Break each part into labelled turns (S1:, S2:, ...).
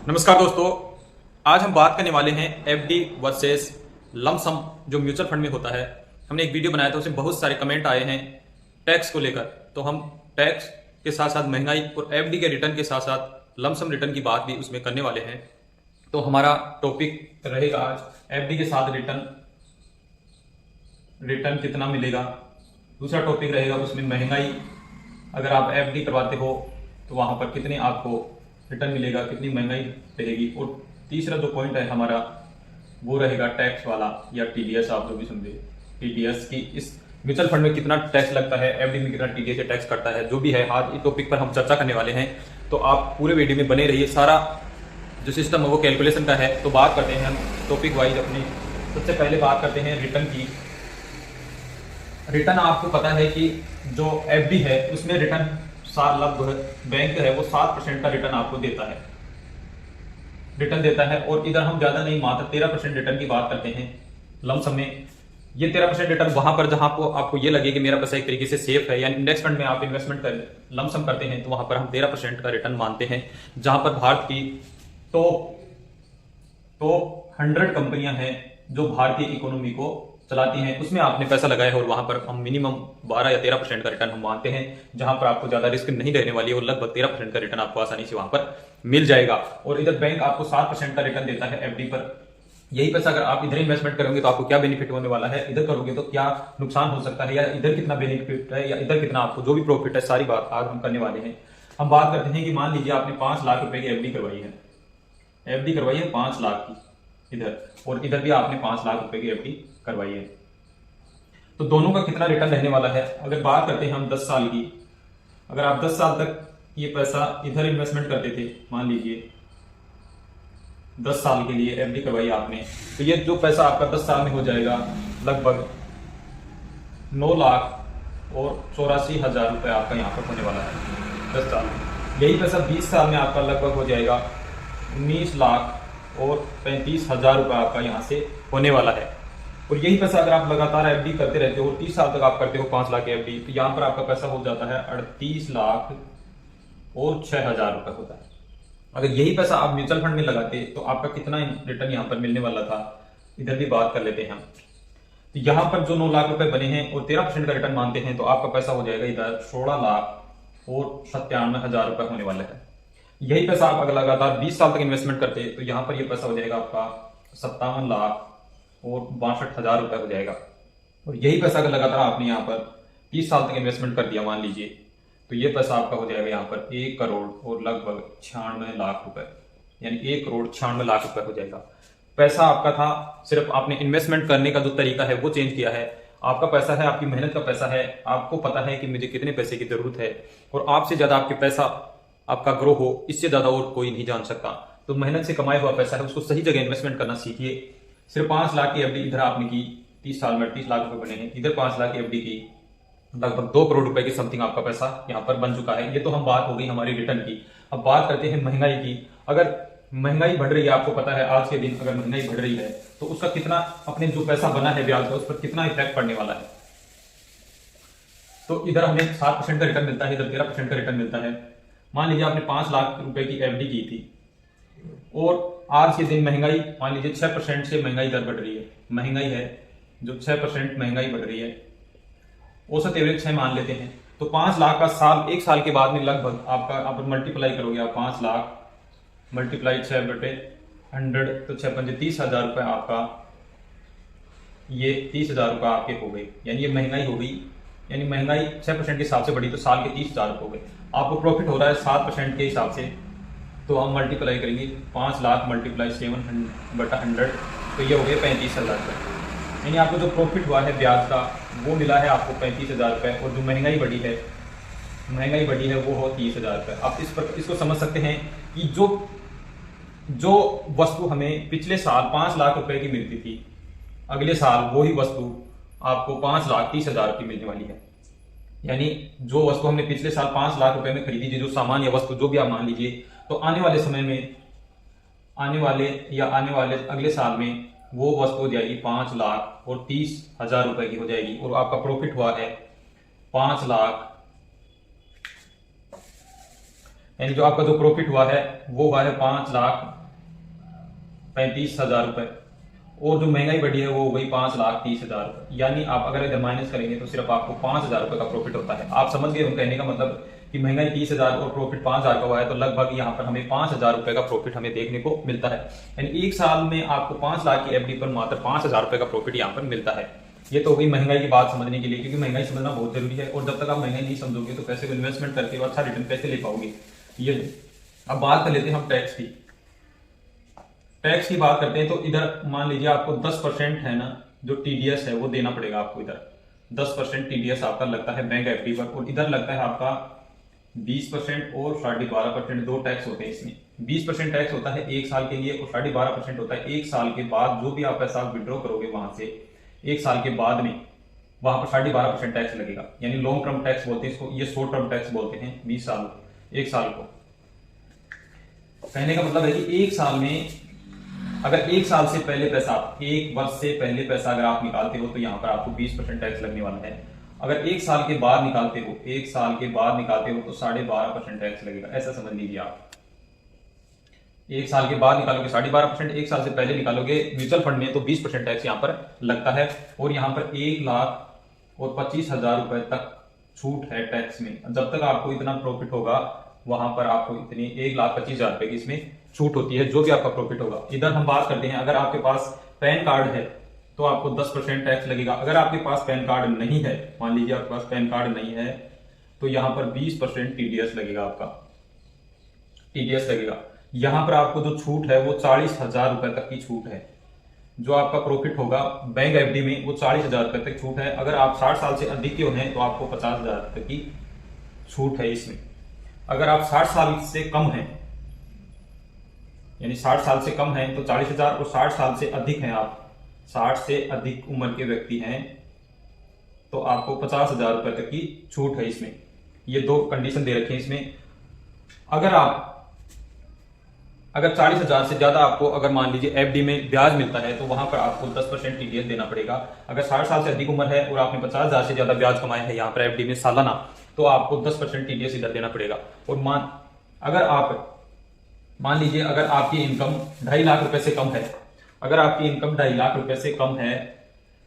S1: नमस्कार दोस्तों। आज हम बात करने वाले हैं एफडी वर्सेस लमसम जो म्यूचुअल फंड में होता है। हमने एक वीडियो बनाया था, उसमें बहुत सारे कमेंट आए हैं टैक्स को लेकर। तो हम टैक्स के साथ साथ महंगाई और एफडी के रिटर्न के साथ साथ लमसम रिटर्न की बात भी उसमें करने वाले हैं। तो हमारा टॉपिक रहेगा आज एफडी के साथ रिटर्न रिटर्न कितना मिलेगा। दूसरा टॉपिक रहेगा उसमें महंगाई, अगर आप एफडी करवाते हो तो वहां पर कितने आपको रिटर्न मिलेगा, कितनी महंगाई रहेगी। और तीसरा जो पॉइंट है हमारा वो रहेगा टैक्स वाला या टीडीएस, आप जो भी समझे टीडीएस की इस म्यूचुअल फंड में कितना टैक्स लगता है, एफडी में कितना टीडीएस टैक्स करता है, जो भी है आज इस टॉपिक पर हम चर्चा करने वाले हैं। तो आप पूरे वीडियो में बने रहिए। सारा जो सिस्टम है वो कैलकुलेशन का है। तो बात करते हैं हम टॉपिक वाइज अपनी। सबसे पहले बात करते हैं रिटर्न की। रिटर्न आपको पता है कि जो एफडी है उसमें रिटर्न लगभग बैंक है वो 7% का रिटर्न आपको देता है। और इधर हम ज्यादा नहीं, मात्र 13% रिटर्न की बात करते हैं लमसम में। ये 13% रिटर्न वहां पर जहां आपको ये लगे कि मेरा पैसा एक तरीके से सेफ है, यानी इंडेक्स फंड में आप इन्वेस्टमेंट कर लमसम करते हैं, तो वहां पर हम 13% का रिटर्न मानते हैं। जहां पर भारत की टॉप 100 कंपनियां हैं जो भारतीय इकोनॉमी को चलाती हैं, उसमें आपने पैसा लगाया है और वहां पर हम मिनिमम 12 या 13% का रिटर्न हम मानते हैं। जहां पर आपको ज्यादा रिस्क नहीं रहने वाली है और लगभग 13% का रिटर्न आपको आसानी से वहां पर मिल जाएगा। और इधर बैंक आपको 7% का रिटर्न देता है एफडी पर। यही पैसा अगर आप इधर इन्वेस्टमेंट करोगे तो आपको क्या बेनिफिट होने वाला है, इधर करोगे तो क्या नुकसान हो सकता है, या इधर कितना बेनिफिट है, या इधर कितना आपको जो भी प्रॉफिट है, सारी बात आज हम करने वाले हैं। हम बात करते हैं कि मान लीजिए आपने 5 लाख रुपए की एफडी करवाई है 5 लाख की इधर, और इधर भी आपने 5 लाख रुपए की एफडी करवाई है। तो दोनों का कितना रिटर्न रहने वाला है। अगर बात करते हैं हम 10 साल की, अगर आप 10 साल तक ये पैसा इधर इन्वेस्टमेंट करते थे, मान लीजिए 10 साल के लिए एफडी करवाई आपने, तो ये जो पैसा आपका 10 साल में हो जाएगा लगभग 9,84,हजार रुपए आपका यहाँ पर होने वाला है 10 साल में। यही पैसा 20 साल में आपका लगभग हो जाएगा 19,35,000 रुपए आपका यहाँ से होने वाला है। और यही पैसा अगर आप लगातार एफडी करते रहते हो, 30 साल तक आप करते हो 5 लाख एफडी, तो यहाँ पर आपका पैसा हो जाता है 38,06,000 रुपए होता है। अगर यही पैसा आप म्यूचुअल फंड में लगाते तो आपका कितना रिटर्न यहाँ पर मिलने वाला था, इधर भी बात कर लेते हैं हम। तो यहाँ पर जो 9 लाख रुपए बने हैं और 13% का रिटर्न मानते हैं, तो आपका पैसा हो जाएगा इधर 16,97,000 रुपए होने वाला है। यही पैसा आप अगर लगातार 20 साल तक इन्वेस्टमेंट करते तो यहाँ पर यह पैसा हो जाएगा आपका 57,62,000 रुपए हो जाएगा। और यही पैसा अगर लगातार आपने यहाँ पर 30 साल तक इन्वेस्टमेंट कर दिया मान लीजिए, तो ये पैसा आपका हो जाएगा यहाँ पर 1 करोड़ और लगभग 96 लाख रुपए, यानी 1 करोड़ 96 लाख रुपए हो जाएगा। पैसा आपका था, सिर्फ आपने इन्वेस्टमेंट करने का जो तरीका है वो चेंज किया है। आपका पैसा है, आपकी मेहनत का पैसा है, आपको पता है कि मुझे कितने पैसे की जरूरत है, और आपसे ज्यादा आपके पैसा आपका ग्रो हो, इससे ज्यादा और कोई नहीं जान सकता। तो मेहनत से कमाया हुआ पैसा है, उसको सही जगह इन्वेस्टमेंट करना सीखिए। सिर्फ 5 लाख की एफडी इधर आपने की, 30 साल में 30 लाख रुपए बने हैं, इधर 5 लाख की एफडी की, लगभग 2 करोड़ रुपए की समथिंग आपका पैसा यहाँ पर बन चुका है। ये तो हम बात हो गई हमारी रिटर्न की। अब बात करते हैं महंगाई की। अगर महंगाई बढ़ रही है, आपको पता है आज के दिन अगर महंगाई बढ़ रही है तो उसका कितना, अपने जो पैसा बना है ब्याज का, उस पर कितना इफेक्ट पड़ने वाला है। तो इधर हमें 7% का रिटर्न मिलता है, इधर 13% का रिटर्न मिलता है। मान लीजिए आपने 5 लाख रुपए की एफडी की थी, और आज के दिन महंगाई मान लीजिए 6% से महंगाई दर बढ़ रही है। महंगाई है जो 6% महंगाई बढ़ रही है, औसत एवरेज 6 मान लेते हैं, तो 5 लाख का साल, 1 साल के बाद में लगभग आपका, आप मल्टीप्लाई करोगे आप 5 लाख मल्टीप्लाई 6/100, तो 6 पंजे 30,000 रुपए आपका, ये 30,000 रुपए आपके हो गए, यानी ये महंगाई हो गई। यानी महंगाई 6% के हिसाब से बढ़ी तो साल के 30,000 रुपए हो गए। आपको प्रॉफिट हो रहा है 7% के हिसाब से, तो हम मल्टीप्लाई करेंगे 5 लाख मल्टीप्लाई 7/100, तो ये हो गया 35,000 रुपये। यानी आपको जो प्रॉफिट हुआ है ब्याज का वो मिला है आपको 35,000 रुपये, और जो महंगाई बढ़ी है वो हो 30,000 रुपये। आप इसको समझ सकते हैं कि जो वस्तु हमें पिछले साल 5 लाख रुपए की मिलती थी, अगले साल वही वस्तु आपको 5,30,000 की मिलने वाली है। यानी जो वस्तु हमने पिछले साल 5 लाख रुपए में खरीदी थी, जो सामान या वस्तु जो भी आप मान लीजिए, तो आने वाले समय में, आने वाले अगले साल में वो वस्तु हो जाएगी 5,30,000 रुपए की हो जाएगी, और आपका प्रॉफिट हुआ है 5 लाख, यानी जो आपका जो प्रॉफिट हुआ है वो हुआ है 5,35,000 रुपए, और जो महंगाई बढ़ी है वो हो गई 5,30,000 रुपए। यानी आप अगर इधर माइनस करेंगे तो सिर्फ आपको 5,000 रुपए का प्रॉफिट होता है। आप समझ गए हम कहने का मतलब कि महंगाई 30,000 और प्रॉफिट 5,000 का हुआ है, तो लगभग यहाँ पर हमें 5,000 रुपए का प्रॉफिट हमें देखने को मिलता है। यानी एक साल में आपको 5 लाख की एफडी पर मात्र 5,000 रुपए का प्रॉफिट यहाँ पर मिलता है। ये तो हो गई महंगाई की बात समझने के लिए, क्योंकि महंगाई समझना बहुत जरूरी है, और जब तक आप महंगाई नहीं समझोगे तो पैसे को इन्वेस्टमेंट करके और अच्छा रिटर्न कैसे ले पाओगे। ये अब बात कर लेते हैं हम टैक्स की। टैक्स की बात करते हैं तो इधर मान लीजिए आपको 10% है ना, जो टीडीएस है वो देना पड़ेगा आपको। इधर 10% टीडीएस आपका लगता है बैंक एफडी पर, और इधर लगता है आपका 20% और 12.5% दो टैक्स होते हैं इसमें। 20% टैक्स होता है एक साल के लिए, और 12.5% होता है एक साल के बाद। जो भी आप पैसा विड्रॉ करोगे वहां से एक साल के बाद में, वहां पर 12.5% टैक्स लगेगा। यानी लॉन्ग टर्म टैक्स बोलते हैं इसको, ये शॉर्ट टर्म टैक्स बोलते हैं 20 साल एक साल को। कहने का मतलब है कि एक साल में अगर एक साल से पहले पैसा, एक वर्ष से पहले पैसा अगर आप निकालते हो तो यहाँ पर आपको 20% टैक्स लगने वाला है। अगर एक साल के बाद निकालते हो, एक साल के बाद निकालते हो तो 12.5% टैक्स लगेगा। ऐसा समझ लीजिए आप, एक साल के बाद निकालोगे 12.5%, एक साल से पहले निकालोगे म्यूचुअल फंड में तो 20% टैक्स यहाँ पर लगता है। और यहाँ पर 1,25,000 रुपए तक छूट है टैक्स में। जब तक आपको इतना प्रॉफिट होगा वहां पर आपको इतनी 1,25,000 रुपए की इसमें छूट होती है, जो भी आपका प्रॉफिट होगा। इधर हम बात करते हैं, अगर आपके पास पैन कार्ड है तो आपको 10% टैक्स लगेगा। अगर आपके पास पैन कार्ड नहीं है, मान लीजिए आपके पास पैन कार्ड नहीं है, तो यहां पर 20% टीडीएस लगेगा, आपका टीडीएस लगेगा। यहां पर आपको जो छूट है वो 40,000 रुपए तक की छूट है। जो आपका प्रॉफिट होगा बैंक एफडी में वो 40,000 रुपए तक छूट है। अगर आप 60 साल से अधिक के हैं तो आपको 50,000 रुपए की छूट है इसमें। अगर आप 60 साल से कम हैं, यानी 60 साल से कम हैं तो 40,000, और 60 साल से अधिक हैं, आप 60 से अधिक उम्र के व्यक्ति हैं तो आपको 50,000 रुपए तक की छूट है इसमें। ये दो कंडीशन दे रखे हैं इसमें। अगर 40,000 से ज्यादा आपको अगर मान लीजिए एफडी में ब्याज मिलता है तो वहां पर आपको 10% टीडीएस देना पड़ेगा। अगर 60 साल से अधिक उम्र है और आपने 50,000 से ज्यादा ब्याज कमाया है यहाँ पर एफडी में सालाना, तो आपको 10% टीडीएस इधर देना पड़ेगा। और मान लीजिए अगर आपकी इनकम 2.5 लाख रुपए से कम है, अगर आपकी इनकम 2.5 लाख रुपए से कम है,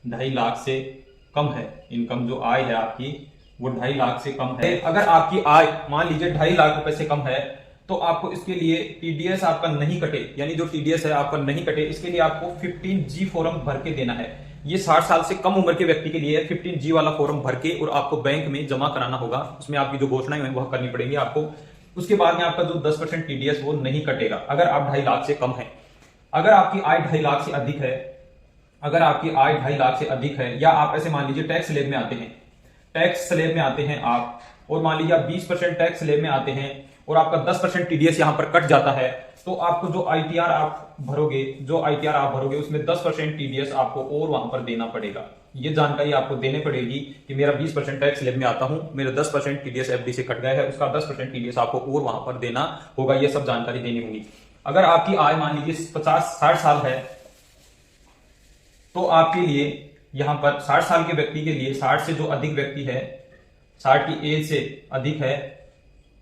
S1: 2.5 लाख से कम है, इनकम जो आय है आपकी वो 2.5 लाख से कम है। अगर आपकी आय मान लीजिए 2.5 लाख रुपए से कम है तो आपको इसके लिए टीडीएस आपका नहीं कटे, यानी जो टीडीएस है आपका नहीं कटे, इसके लिए आपको 15G फॉर्म भर के देना है। ये 60 साल से कम उम्र के व्यक्ति के लिए 15G वाला फॉर्म भर के और आपको बैंक में जमा कराना होगा। उसमें आपकी जो घोषणाएं हैं वह करनी पड़ेगी आपको। उसके बाद में आपका जो 10% टीडीएस वो नहीं कटेगा अगर आप 2.5 लाख से कम है। अगर आपकी आय 2.5 लाख से अधिक है, अगर आपकी आय 2.5 लाख से अधिक है, या आप ऐसे मान लीजिए टैक्स स्लैब में आते हैं, टैक्स स्लैब में आते हैं आप, और मान लीजिए आप 20% टैक्स स्लैब में आते हैं और आपका 10% टीडीएस यहां पर कट जाता है, तो आपको जो आईटीआर आप भरोगे उसमें 10% टीडीएस आपको और वहां पर देना पड़ेगा। ये जानकारी आपको देने पड़ेगी कि मेरा 20% टैक्स स्लैब में आता हूं, मेरा 10% टीडीएस एफडी से कट गया है, उसका 10% टीडीएस आपको और वहां पर देना होगा। ये सब जानकारी देनी होगी। अगर आपकी आय मान लीजिए 50-60 साल है तो आपके लिए यहां पर 60 साल के व्यक्ति के लिए, 60 से जो अधिक व्यक्ति है, 60 की एज से अधिक है,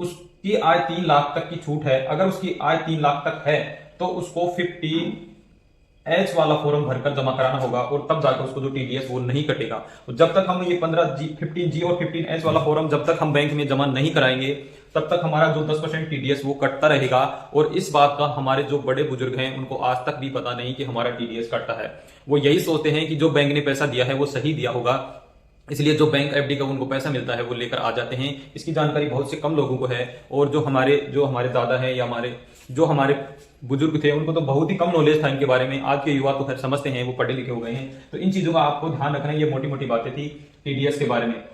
S1: उसकी आय 3 लाख तक की छूट है। अगर उसकी आय 3 लाख तक है तो उसको 15H वाला फॉर्म भरकर जमा कराना होगा, और तब जाकर उसको जो टीडीएस वो नहीं कटेगा। तो जब तक हम ये 15G और 15H वाला फॉर्म जब तक हम बैंक में जमा नहीं कराएंगे तब तक हमारा जो 10% टीडीएस वो कटता रहेगा। और इस बात का हमारे जो बड़े बुजुर्ग हैं उनको आज तक भी पता नहीं कि हमारा टीडीएस कटता है। वो यही सोचते हैं कि जो बैंक ने पैसा दिया है वो सही दिया होगा, इसलिए जो बैंक एफडी का उनको पैसा मिलता है वो लेकर आ जाते हैं। इसकी जानकारी बहुत से कम लोगों को है, और जो हमारे दादा हैं या हमारे बुजुर्ग थे उनको तो बहुत ही कम नॉलेज था इनके बारे में। आज के युवा तो खैर समझते हैं, वो पढ़े लिखे हो गए हैं। तो इन चीजों का आपको ध्यान रखना है। ये मोटी मोटी बातें थी टीडीएस के बारे में,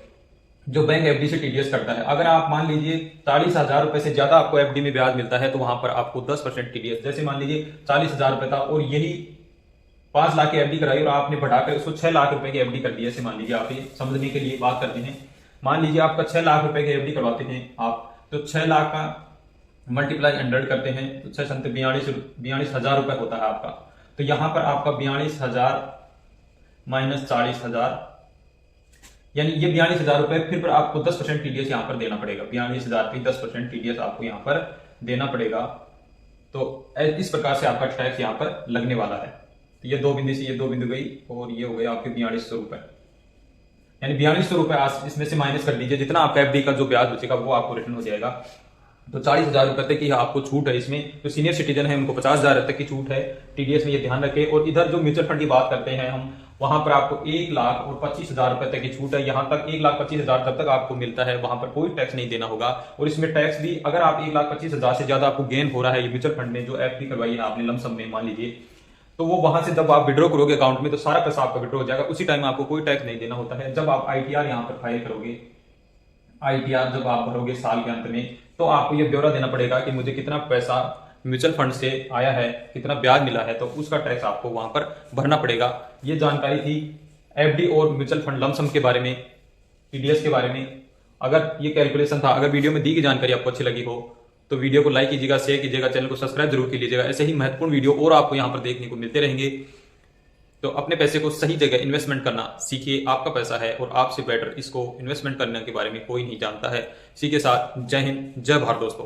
S1: जो बैंक एफडी से टीडीएस करता है। अगर आप मान लीजिए 40,000 रुपए से ज्यादा आपको एफडी में ब्याज मिलता है तो वहां पर आपको 10% टीडीएस, जैसे मान लीजिए 40,000 रुपए था और यही 5 लाख की एफडी कराई और आपने बढ़ाकर उसको 6 लाख रुपए की एफडी कर दी। ऐसे मान लीजिए, आप ये समझने के लिए बात करते हैं। मान लीजिए आपका 6 लाख रुपए की एफडी करवाते हैं आप, तो 6 लाख का मल्टीप्लाई 100 करते हैं तो 42,000 रुपए होता है आपका। तो यहां पर आपका 42,000 माइनस 40,000 यानी ये 42,000 रुपए फिर पर आपको 10% टीडीएस यहाँ पर देना पड़ेगा। 42,000 पे 10% टीडीएस आपको यहाँ पर देना पड़ेगा। तो इस प्रकार से आपका टैक्स यहाँ पर लगने वाला है। तो ये 2 बिंदु से ये 2 बिंदु गई और ये हो गया आपके 4200 रुपए। यानी 4200 रुपए इसमें से माइनस कर दीजिए, जितना आपका एफडी का जो ब्याज बचेगा वो आपको रिटर्न हो जाएगा। तो 40,000 रुपए तक की आपको छूट है इसमें। जो सीनियर सिटीजन है उनको 50,000 तक की छूट है टीडीएस में, ये ध्यान रखें। और इधर जो म्यूचुअल फंड की बात करते हैं हम, वहां पर आपको 1,25,000 रुपए तक की छूट है। यहां तक 1,25,000 जब तक आपको मिलता है वहां पर कोई टैक्स नहीं देना होगा। और इसमें टैक्स भी अगर आप 1,25,000 से ज्यादा आपको गेन हो रहा है ये म्यूचुअल फंड में, जो एफडी करवाई है आपने लमसम में मान लीजिए, तो वो वहां से जब आप विड्रॉ करोगे अकाउंट में तो सारा पैसा आपका विड्रॉ हो जाएगा। उसी टाइम आपको कोई टैक्स नहीं देना होता है। जब आप आईटीआर यहाँ पर फाइल करोगे, आईटीआर जब आप भरोगे साल के अंत में, तो आपको ये ब्यौरा देना पड़ेगा कि मुझे कितना पैसा म्यूचुअल फंड से आया है, कितना ब्याज मिला है, तो उसका टैक्स आपको वहां पर भरना पड़ेगा। ये जानकारी थी एफडी और म्यूचुअल फंड लमसम के बारे में, टीडीएस के बारे में। अगर ये कैलकुलेशन था, अगर वीडियो में दी गई जानकारी आपको अच्छी लगी हो तो वीडियो को लाइक कीजिएगा, शेयर कीजिएगा, चैनल को सब्सक्राइब जरूर कीजिएगा। ऐसे ही महत्वपूर्ण वीडियो और आपको यहाँ पर देखने को मिलते रहेंगे। तो अपने पैसे को सही जगह इन्वेस्टमेंट करना सीखिए। आपका पैसा है और आपसे बेटर इसको इन्वेस्टमेंट करने के बारे में कोई नहीं जानता है। इसी के साथ जय हिंद, जय भारत दोस्तों।